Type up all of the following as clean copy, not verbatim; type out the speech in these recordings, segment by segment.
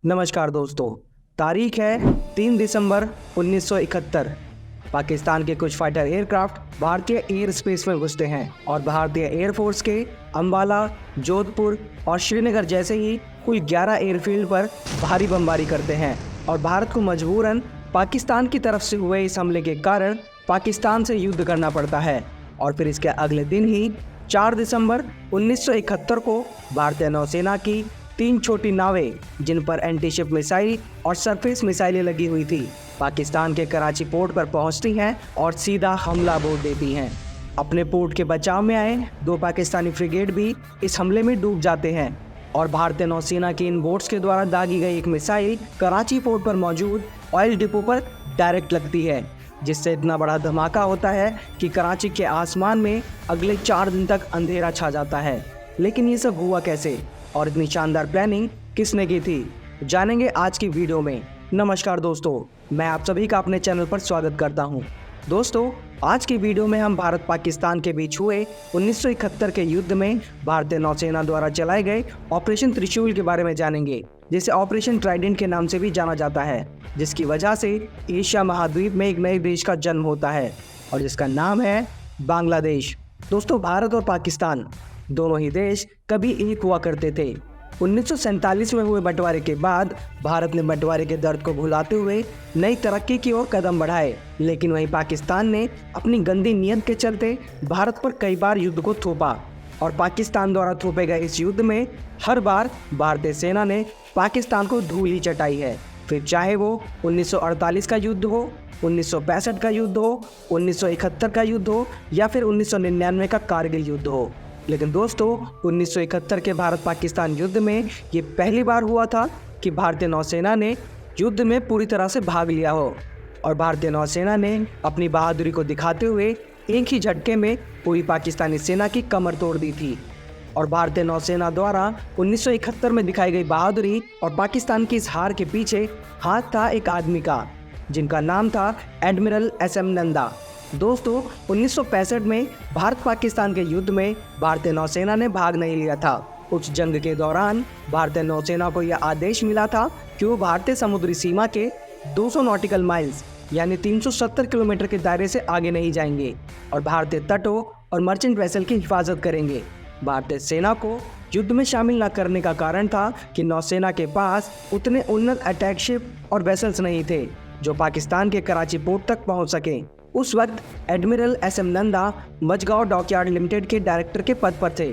नमस्कार दोस्तों। तारीख है 3 दिसंबर 1971। पाकिस्तान के कुछ फाइटर एयरक्राफ्ट भारतीय एयर स्पेस में घुसते हैं और भारतीय एयरफोर्स के अंबाला, जोधपुर और श्रीनगर जैसे ही कुल 11 एयरफील्ड पर भारी बमबारी करते हैं और भारत को मजबूरन पाकिस्तान की तरफ से हुए इस हमले के कारण पाकिस्तान से युद्ध करना पड़ता है। और फिर इसके अगले दिन ही 4 दिसंबर 1971 को भारतीय नौसेना की 3 छोटी नावें, जिन पर एंटीशिप मिसाइल और सरफेस मिसाइलें लगी हुई थी, पाकिस्तान के कराची पोर्ट पर पहुंचती हैं और सीधा हमला बोल देती हैं। अपने पोर्ट के बचाव में आए 2 पाकिस्तानी फ्रिगेट भी इस हमले में डूब जाते हैं और भारतीय नौसेना की इन बोट्स के द्वारा दागी गई एक मिसाइल कराची पोर्ट पर मौजूद ऑयल डिपो पर डायरेक्ट लगती है, जिससे इतना बड़ा धमाका होता है कि कराची के आसमान में अगले 4 दिन तक अंधेरा छा जाता है। लेकिन ये सब हुआ कैसे और इतनी शानदार प्लानिंग किसने की थी, जानेंगे आज की वीडियो में। नमस्कार दोस्तों, मैं आप सभी का अपने चैनल पर स्वागत करता हूं। दोस्तों, आज की वीडियो में हम भारत पाकिस्तान के बीच हुए 1971 के युद्ध में भारतीय नौसेना द्वारा चलाए गए ऑपरेशन त्रिशूल के बारे में जानेंगे, जिसे ऑपरेशन ट्राइडेंट के नाम से भी जाना जाता है, जिसकी वजह से एशिया महाद्वीप में एक नए देश का जन्म होता है और जिसका नाम है बांग्लादेश। दोस्तों, भारत और पाकिस्तान दोनों ही देश कभी एक हुआ करते थे। 1947 में हुए बंटवारे के बाद भारत ने बंटवारे के दर्द को भुलाते हुए नई तरक्की की ओर कदम बढ़ाए, लेकिन वहीं पाकिस्तान ने अपनी गंदी नीयत के चलते भारत पर कई बार युद्ध को थोपा और पाकिस्तान द्वारा थोपे गए इस युद्ध में हर बार भारतीय सेना ने पाकिस्तान को धूल ही चटाई है। फिर चाहे वो 1948 का युद्ध हो, 1965 का युद्ध हो, 1971 का युद्ध हो या फिर 1999 का कारगिल युद्ध हो। लेकिन दोस्तों, 1971 के भारत पाकिस्तान युद्ध में ये पहली बार हुआ था कि भारतीय नौसेना ने युद्ध में पूरी तरह से भाग लिया हो और भारतीय नौसेना ने अपनी बहादुरी को दिखाते हुए एक ही झटके में पूरी पाकिस्तानी सेना की कमर तोड़ दी थी। और भारतीय नौसेना द्वारा 1971 में दिखाई गई बहादुरी और पाकिस्तान की इस हार के पीछे हाथ था एक आदमी का, जिनका नाम था एडमिरल SM नंदा। दोस्तों, 1965 में भारत पाकिस्तान के युद्ध में भारतीय नौसेना ने भाग नहीं लिया था। उस जंग के दौरान भारतीय नौसेना को यह आदेश मिला था कि वो भारतीय समुद्री सीमा के 200 नॉटिकल माइल्स यानी 370 किलोमीटर के दायरे से आगे नहीं जाएंगे और भारतीय तटों और मर्चेंट वेसल की हिफाजत करेंगे। भारतीय सेना को युद्ध में शामिल न करने का कारण था कि नौसेना के पास उतने उन्नत अटैक शिप और वेसल्स नहीं थे जो पाकिस्तान के कराची पोर्ट तक पहुंच सके। उस वक्त admiral SM Nanda Mazagon dockyard limited के डायरेक्टर के पद पर थे।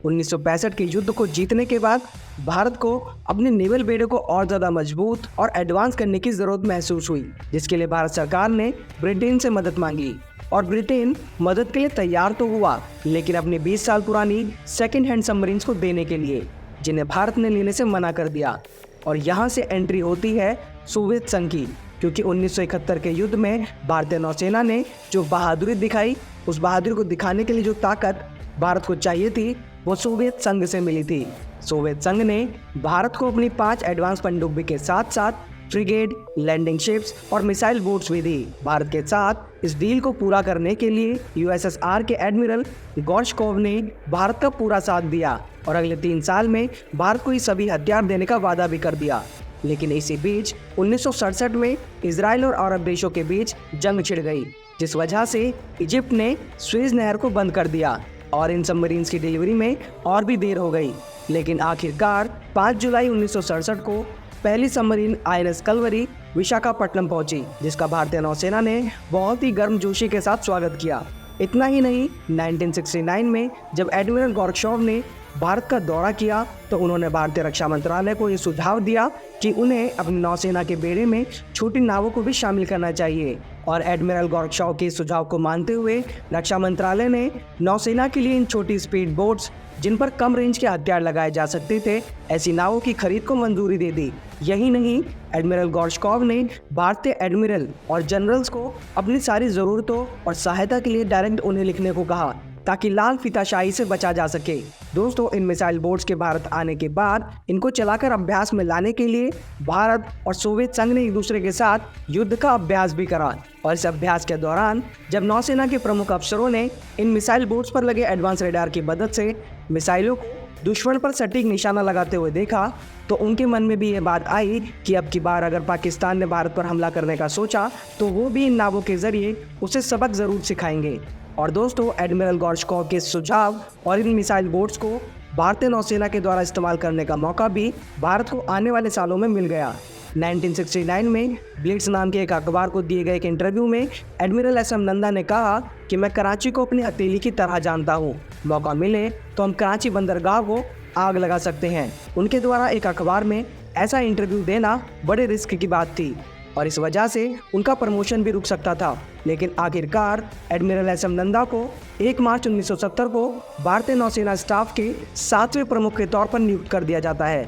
1965 के युद्ध को जीतने के बाद भारत को अपने नेवल बेड़े को और ज़्यादा मजबूत और एडवांस करने की ज़रूरत महसूस हुई, जिसके लिए भारत सरकार ने ब्रिटेन से मदद मांगी और ब्रिटेन मदद के लिए तैयार तो हुआ, लेकिन अपनी 20 साल पुरानी सेकेंड हैंड सबमरीन्स को देने के लिए, जिन्हें भारत ने लेने से मना कर दिया। और यहाँ से एंट्री होती है सोवियत संघ की, क्योंकि 1971 के युद्ध में भारतीय नौसेना ने जो बहादुरी दिखाई, उस बहादुरी को दिखाने के लिए जो ताकत भारत को चाहिए थी वो सोवियत संघ से मिली थी। सोवियत संघ ने भारत को अपनी 5 एडवांस पनडुब्बी के साथ साथ फ्रिगेट, लैंडिंग शिप्स और मिसाइल बोट्स भी दी। भारत के साथ इस डील को पूरा करने के लिए USSR के एडमिरल गोर्शकोव ने भारत का पूरा साथ दिया और अगले 3 साल में भारत को ये सभी हथियार देने का वादा भी कर दिया। लेकिन इसी बीच 1967 में इजराइल और अरब देशों के बीच जंग छिड़ गई, जिस वजह से इजिप्ट ने स्वेज नहर को बंद कर दिया और इन सबमरीन्स की डिलीवरी में और भी देर हो गई। लेकिन आखिरकार 5 जुलाई 1967 को पहली सबमरीन INS कलवरी विशाखापट्टनम पहुंची, जिसका भारतीय नौसेना ने बहुत ही गर्मजोशी के साथ स्वागत किया। इतना ही नहीं, 1969 में जब एडमिरल गोर्शकोव ने भारत का दौरा किया तो उन्होंने भारतीय रक्षा मंत्रालय को ये सुझाव दिया कि उन्हें अपनी नौसेना के बेड़े में छोटी नावों को भी शामिल करना चाहिए। और एडमिरल गोर्शकोव के सुझाव को मानते हुए रक्षा मंत्रालय ने नौसेना के लिए इन छोटी स्पीड बोट्स, जिन पर कम रेंज के हथियार लगाए जा सकते थे, ऐसी नावों की खरीद को मंजूरी दे दी। यही नहीं, एडमिरल गोर्शकोव ने भारतीय एडमिरल और जनरल्स को अपनी सारी ज़रूरतों और सहायता के लिए डायरेक्ट उन्हें लिखने को कहा, ताकि लाल फीताशाही से बचा जा सके। दोस्तों, इन मिसाइल बोट्स के भारत आने के बाद इनको चलाकर अभ्यास में लाने के लिए भारत और सोवियत संघ ने एक दूसरे के साथ युद्ध का अभ्यास भी करा। और इस अभ्यास के दौरान जब नौसेना के प्रमुख अफसरों ने इन मिसाइल बोट्स पर लगे एडवांस रेडार की मदद से मिसाइलों को दुश्मन पर सटीक निशाना लगाते हुए देखा तो उनके मन में भी ये बात आई कि अब की बार अगर पाकिस्तान ने भारत पर हमला करने का सोचा तो वो भी इन नावों के जरिए उसे सबक ज़रूर सिखाएंगे। और दोस्तों, एडमिरल गोर्शकोव के सुझाव और इन मिसाइल बोट्स को भारतीय नौसेना के द्वारा इस्तेमाल करने का मौका भी भारत को आने वाले सालों में मिल गया। 1969 में ब्लिट्स नाम के एक अखबार को दिए गए एक इंटरव्यू में एडमिरल एस एम नंदा ने कहा कि मैं कराची को अपनी हथेली की तरह जानता हूँ, मौका मिले तो हम कराची बंदरगाह को आग लगा सकते हैं। उनके द्वारा एक अखबार में ऐसा इंटरव्यू देना बड़े रिस्क की बात थी और इस वजह से उनका प्रमोशन भी रुक सकता था। लेकिन आखिरकार एडमिरल एस एम नंदा को 1 मार्च 1970 को भारतीय नौसेना स्टाफ के 7वें प्रमुख के तौर पर नियुक्त कर दिया जाता है।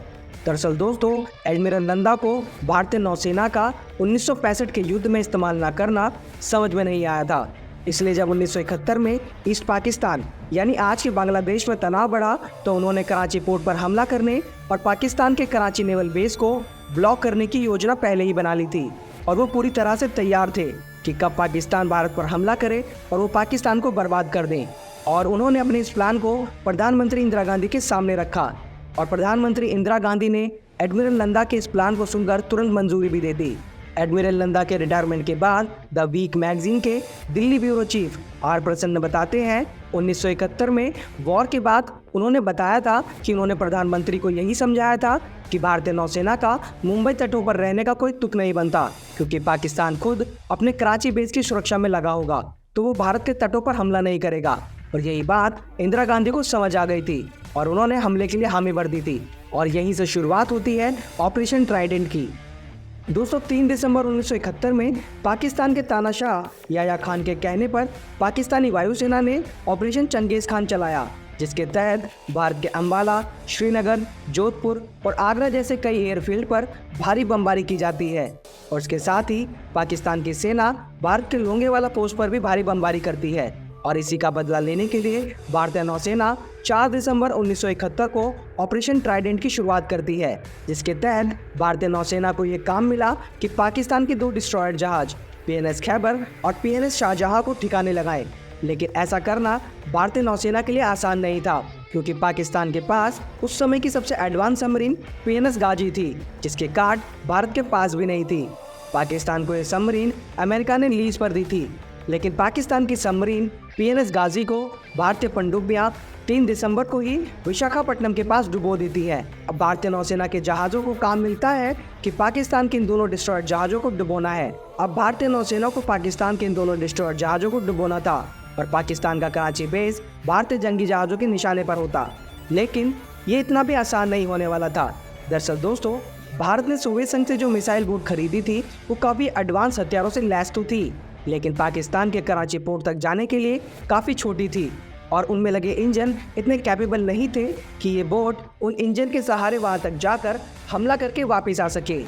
दरअसल दोस्तों, एडमिरल नंदा को भारतीय नौसेना का 1965 के युद्ध में इस्तेमाल न करना समझ में नहीं आया था। इसलिए जब 1971 में ईस्ट पाकिस्तान यानी आज के बांग्लादेश में तनाव बढ़ा तो उन्होंने कराची पोर्ट पर हमला करने और पाकिस्तान के कराची नेवल बेस को ब्लॉक करने की योजना पहले ही बना ली थी और वो पूरी तरह से तैयार थे कि कब पाकिस्तान भारत पर हमला करे और वो पाकिस्तान को बर्बाद कर दें। और उन्होंने अपने इस प्लान को प्रधानमंत्री इंदिरा गांधी के सामने रखा और प्रधानमंत्री इंदिरा गांधी ने एडमिरल नंदा के इस प्लान को सुनकर तुरंत मंजूरी भी दे दी। एडमिरल नंदा के रिटायरमेंट के बाद द वीक मैगजीन के दिल्ली ब्यूरो चीफ आर प्रसन्न बताते हैं 1971 में वॉर के बाद उन्होंने बताया था कि उन्होंने प्रधानमंत्री को यही समझाया था कि भारतीय नौसेना का मुंबई तटों पर रहने का कोई तुक नहीं बनता, क्योंकि पाकिस्तान खुद अपने कराची बेस की सुरक्षा में लगा होगा तो वो भारत के तटों पर हमला नहीं करेगा। और यही बात इंदिरा गांधी को समझ आ गई थी और उन्होंने हमले के लिए हामी भर दी थी और यहीं से शुरुआत होती है ऑपरेशन ट्राइडेंट की। दोस्तों, 3 दिसंबर 1971 में पाकिस्तान के तानाशाह याह्या खान के कहने पर पाकिस्तानी वायुसेना ने ऑपरेशन चंगेज़ खान चलाया, जिसके तहत भारत के अंबाला, श्रीनगर, जोधपुर और आगरा जैसे कई एयरफील्ड पर भारी बमबारी की जाती है। और इसके साथ ही पाकिस्तान की सेना भारत के लोंगेवाला पोस्ट पर भी भारी बमबारी करती है और इसी का बदला लेने के लिए भारतीय नौसेना 4 दिसंबर 1971 को ऑपरेशन ट्राइडेंट की शुरुआत करती है, जिसके तहत भारतीय नौसेना को ये काम मिला कि पाकिस्तान के 2 डिस्ट्रॉयर जहाज PNS खैबर और PNS शाहजहां को ठिकाने लगाएं। लेकिन ऐसा करना भारतीय नौसेना के लिए आसान नहीं था, क्योंकि पाकिस्तान के पास उस समय की सबसे एडवांस सबमरीन PNS गाजी थी, जिसके कार्ड भारत के पास भी नहीं थी। पाकिस्तान को यह सबमरीन अमेरिका ने लीज पर दी थी, लेकिन पाकिस्तान की सबमरीन PNS गाजी को भारतीय पनडुब्बियां 3 दिसंबर को ही विशाखापट्टनम के पास डुबो देती है। अब भारतीय नौसेना के जहाज़ों को काम मिलता है कि पाकिस्तान के इन दोनों डिस्ट्रॉयर जहाज़ों को डुबोना है। अब भारतीय नौसेना को पाकिस्तान के इन दोनों डिस्ट्रॉयर जहाज़ों को डुबोना था और पाकिस्तान का कराची बेस भारतीय जंगी जहाज़ों के निशाने पर होता। लेकिन ये इतना भी आसान नहीं होने वाला था। दरअसल दोस्तों, भारत ने सोवियत संघ से जो मिसाइल बोट खरीदी थी वो काफ़ी एडवांस हथियारों से लैस तो थी, लेकिन पाकिस्तान के कराची पोर्ट तक जाने के लिए काफ़ी छोटी थी और उनमें लगे इंजन इतने कैपेबल नहीं थे कि ये बोट उन इंजन के सहारे वहां तक जाकर हमला करके वापस आ सके।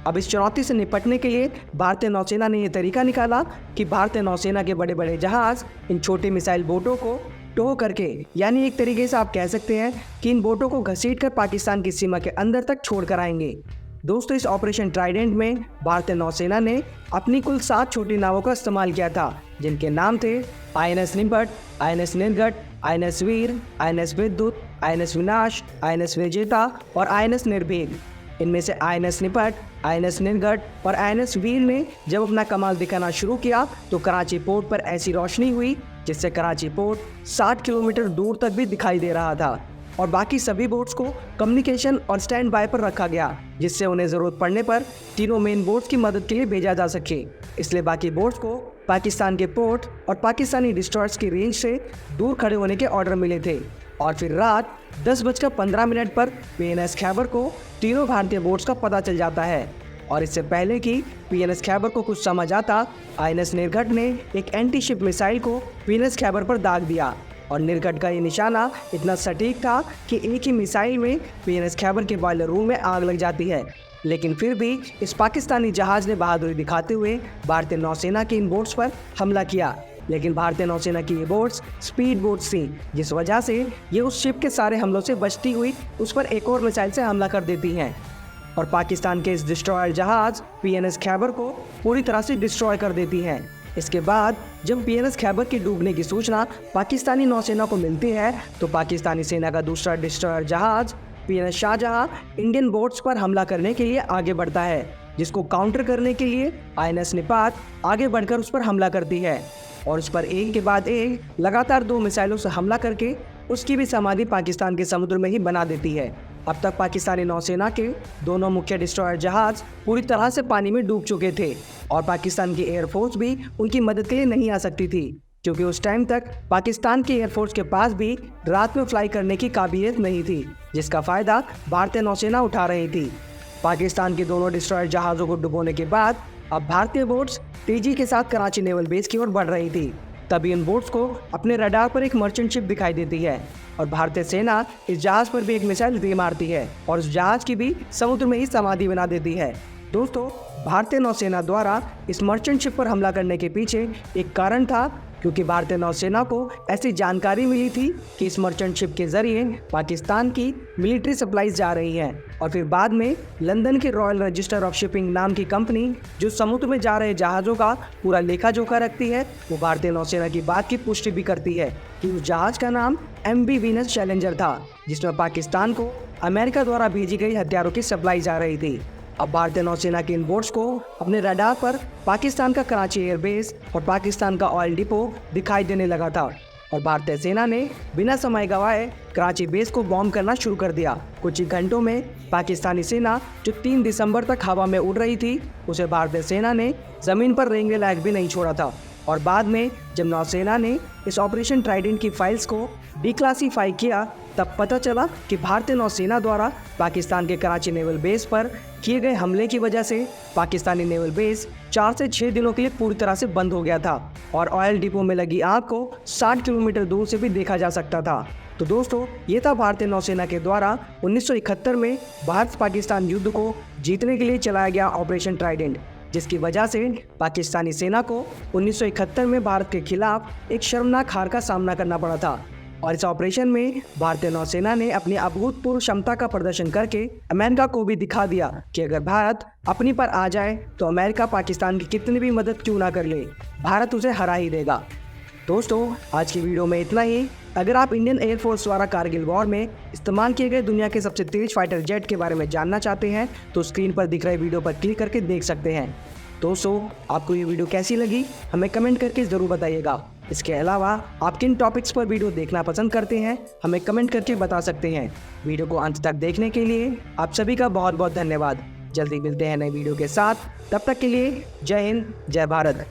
अब इस चुनौती से निपटने के लिए भारतीय नौसेना ने यह तरीका निकाला कि भारतीय नौसेना के बड़े बड़े जहाज़ इन छोटे मिसाइल बोटों को टो करके, यानी एक तरीके से आप कह सकते हैं कि इन बोटों को घसीटकर पाकिस्तान की सीमा के अंदर तक छोड़ कर आएंगे। दोस्तों, इस ऑपरेशन ट्राइडेंट में भारतीय नौसेना ने अपनी कुल 7 छोटी नावों का इस्तेमाल किया था, जिनके नाम थे INS निपट, INS निर्गट, INS वीर, INS विद्युत, INS विनाश, INS विजेता और INS निर्भीक। इनमें से INS निपट, INS निर्गट और INS वीर ने जब अपना कमाल दिखाना शुरू किया तो कराची पोर्ट पर ऐसी रोशनी हुई जिससे कराची पोर्ट 60 किलोमीटर दूर तक भी दिखाई दे रहा था और बाकी सभी बोट्स को कम्युनिकेशन और स्टैंड बाय पर रखा गया, जिससे उन्हें ज़रूरत पड़ने पर तीनों मेन बोट्स की मदद के लिए भेजा जा सके। इसलिए बाकी बोट्स को पाकिस्तान के पोर्ट और पाकिस्तानी डिस्ट्रॉयर्स की रेंज से दूर खड़े होने के ऑर्डर मिले थे। और फिर रात 10:15 पर PNS खैबर को तीनों भारतीय बोट्स का पता चल जाता है और इससे पहले कि PNS खैबर को कुछ समझ आता, INS निर्घट ने एक एंटी शिप मिसाइल को PNS खैबर पर दाग दिया और निर्घट का ये निशाना इतना सटीक था कि एक ही मिसाइल में PNS खैबर के बॉयलर रूम में आग लग जाती है। लेकिन फिर भी इस पाकिस्तानी जहाज़ ने बहादुरी दिखाते हुए भारतीय नौसेना के इन बोट्स पर हमला किया। लेकिन भारतीय नौसेना की ये बोट्स स्पीड बोट्स थी, जिस वजह से ये उस शिप के सारे हमलों से बचती हुई उस पर एक और मिसाइल से हमला कर देती हैं और पाकिस्तान के इस डिस्ट्रॉयर जहाज़ PNS खैबर को पूरी तरह से डिस्ट्रॉय कर देती हैं। इसके बाद जब PNS खैबर के डूबने की सूचना पाकिस्तानी नौसेना को मिलती है तो पाकिस्तानी सेना का दूसरा डिस्ट्रॉयर जहाज PNS शाहजहां इंडियन बोट्स पर हमला करने के लिए आगे बढ़ता है, जिसको काउंटर करने के लिए INS निपात आगे बढ़कर उस पर हमला करती है और उस पर एक के बाद एक लगातार 2 मिसाइलों से हमला करके उसकी भी समाधि पाकिस्तान के समुद्र में ही बना देती है। अब तक पाकिस्तानी नौसेना के दोनों मुख्य डिस्ट्रॉयर जहाज पूरी तरह से पानी में डूब चुके थे और पाकिस्तान की एयरफोर्स भी उनकी मदद के लिए नहीं आ सकती थी, क्योंकि उस टाइम तक पाकिस्तान की एयरफोर्स के पास भी रात में फ्लाई करने की काबिलियत नहीं थी, जिसका फ़ायदा भारतीय नौसेना उठा रही थी। पाकिस्तान के दोनों डिस्ट्रॉयर जहाज़ों को डुबोने के बाद अब भारतीय बोट्स तेजी के साथ कराची नेवल बेस की ओर बढ़ रही थी। तभी इन बोट्स को अपने रडार पर एक मर्चेंट शिप दिखाई देती है और भारतीय सेना इस जहाज पर भी एक मिसाइल दे मारती है और उस जहाज की भी समुद्र में ही समाधि बना देती है। दोस्तों, भारतीय नौसेना द्वारा इस मर्चेंट शिप पर हमला करने के पीछे एक कारण था, क्योंकि भारतीय नौसेना को ऐसी जानकारी मिली थी कि इस मर्चेंट शिप के जरिए पाकिस्तान की मिलिट्री सप्लाईज जा रही हैं और फिर बाद में लंदन के रॉयल रजिस्टर ऑफ शिपिंग नाम की कंपनी जो समुद्र में जा रहे जहाज़ों का पूरा लेखा जोखा रखती है, वो भारतीय नौसेना की बात की पुष्टि भी करती है कि उस जहाज़ का नाम MV वीनस चैलेंजर था, जिसमें पाकिस्तान को अमेरिका द्वारा भेजी गई हथियारों की सप्लाई जा रही थी। अब भारतीय नौसेना के इन बोट्स को अपने रडार पर पाकिस्तान का कराची एयरबेस और पाकिस्तान का ऑयल डिपो दिखाई देने लगा था और भारतीय सेना ने बिना समय गंवाए कराची बेस को बॉम्ब करना शुरू कर दिया। कुछ ही घंटों में पाकिस्तानी सेना जो 3 दिसंबर तक हवा में उड़ रही थी, उसे भारतीय सेना ने ज़मीन पर रेंगने लायक भी नहीं छोड़ा था। और बाद में जब नौसेना ने इस ऑपरेशन ट्राइडेंट की फाइल्स को डिक्लासीफाई किया, तब पता चला कि भारतीय नौसेना द्वारा पाकिस्तान के कराची नेवल बेस पर किए गए हमले की वजह से पाकिस्तानी नेवल बेस 4 से 6 दिनों के लिए पूरी तरह से बंद हो गया था और ऑयल डिपो में लगी आग को 60 किलोमीटर दूर से भी देखा जा सकता था। तो दोस्तों, ये था भारतीय नौसेना के द्वारा 1971 में भारत पाकिस्तान युद्ध को जीतने के लिए चलाया गया ऑपरेशन ट्राइडेंट, जिसकी वजह से पाकिस्तानी सेना को 1971 में भारत के खिलाफ एक शर्मनाक हार का सामना करना पड़ा था। और इस ऑपरेशन में भारतीय नौसेना ने अपनी अभूतपूर्व क्षमता का प्रदर्शन करके अमेरिका को भी दिखा दिया कि अगर भारत अपनी पर आ जाए तो अमेरिका पाकिस्तान की कितनी भी मदद क्यों ना कर ले, भारत उसे हरा ही देगा। दोस्तों, आज की वीडियो में इतना ही। अगर आप इंडियन एयरफोर्स द्वारा कारगिल वॉर में इस्तेमाल किए गए दुनिया के सबसे तेज फाइटर जेट के बारे में जानना चाहते हैं तो स्क्रीन पर दिख रहे वीडियो पर क्लिक करके देख सकते हैं। दोस्तों, आपको ये वीडियो कैसी लगी हमें कमेंट करके ज़रूर बताइएगा। इसके अलावा आप किन टॉपिक्स पर वीडियो देखना पसंद करते हैं हमें कमेंट करके बता सकते हैं। वीडियो को अंत तक देखने के लिए आप सभी का बहुत बहुत धन्यवाद। जल्दी मिलते हैं नए वीडियो के साथ, तब तक के लिए जय हिंद, जय भारत।